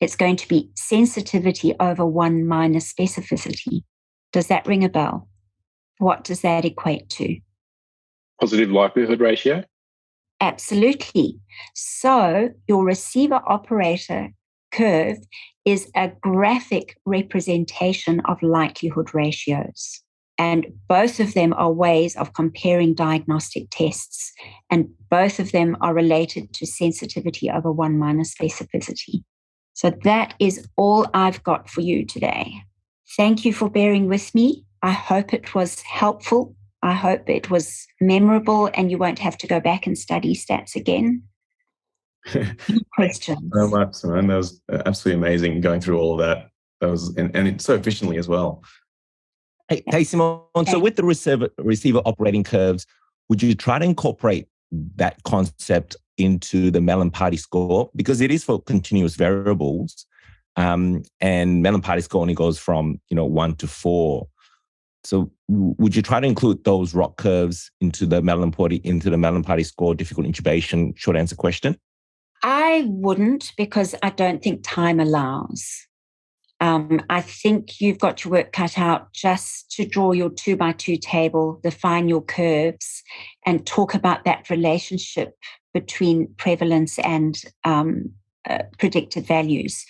Speaker 3: It's going to be sensitivity over 1 minus specificity. Does that ring a bell? What does that equate to?
Speaker 5: Positive likelihood ratio?
Speaker 3: Absolutely. So your receiver-operator curve is a graphic representation of likelihood ratios. And both of them are ways of comparing diagnostic tests. And both of them are related to sensitivity over 1 minus specificity. So that is all I've got for you today. Thank you for bearing with me. I hope it was helpful. I hope it was memorable and you won't have to go back and study stats again. Questions?
Speaker 1: So much, Simone. That was absolutely amazing going through all of that. That was, and it's so efficiently as well.
Speaker 2: Hey Simone, so with the receiver operating curves, would you try to incorporate that concept into the Mellon-Party score? Because it is for continuous variables, and Mellon-Party score only goes from 1 to 4. So would you try to include those ROC curves into the Mellon-Party score difficult intubation short answer question?
Speaker 3: I wouldn't, because I don't think time allows. I think you've got your work cut out just to draw your 2x2 table, define your curves, and talk about that relationship between prevalence and predicted values.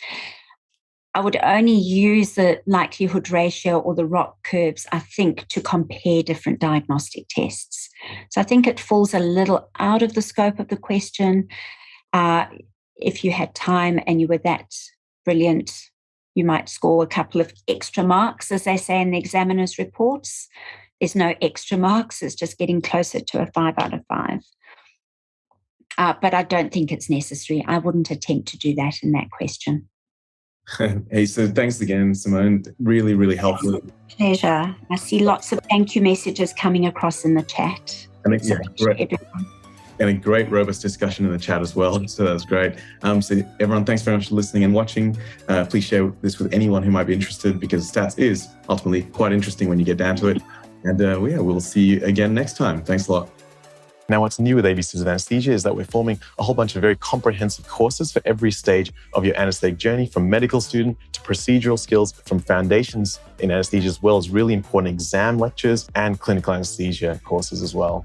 Speaker 3: I would only use the likelihood ratio or the ROC curves, I think, to compare different diagnostic tests. So I think it falls a little out of the scope of the question. If you had time and you were that brilliant, you might score a couple of extra marks, as they say in the examiner's reports. There's no extra marks. It's just getting closer to a 5 out of 5. But I don't think it's necessary. I wouldn't attempt to do that in that question.
Speaker 1: Hey, so thanks again, Simone. Really, really helpful.
Speaker 3: Pleasure. I see lots of thank you messages coming across in the chat.
Speaker 1: And a great robust discussion in the chat as well. So that's great. So everyone, thanks very much for listening and watching. Please share this with anyone who might be interested, because stats is ultimately quite interesting when you get down to it. And we'll see you again next time. Thanks a lot. Now, what's new with ABCs of Anesthesia is that we're forming a whole bunch of very comprehensive courses for every stage of your anesthetic journey, from medical student to procedural skills, from foundations in anesthesia, as well as really important exam lectures and clinical anesthesia courses as well.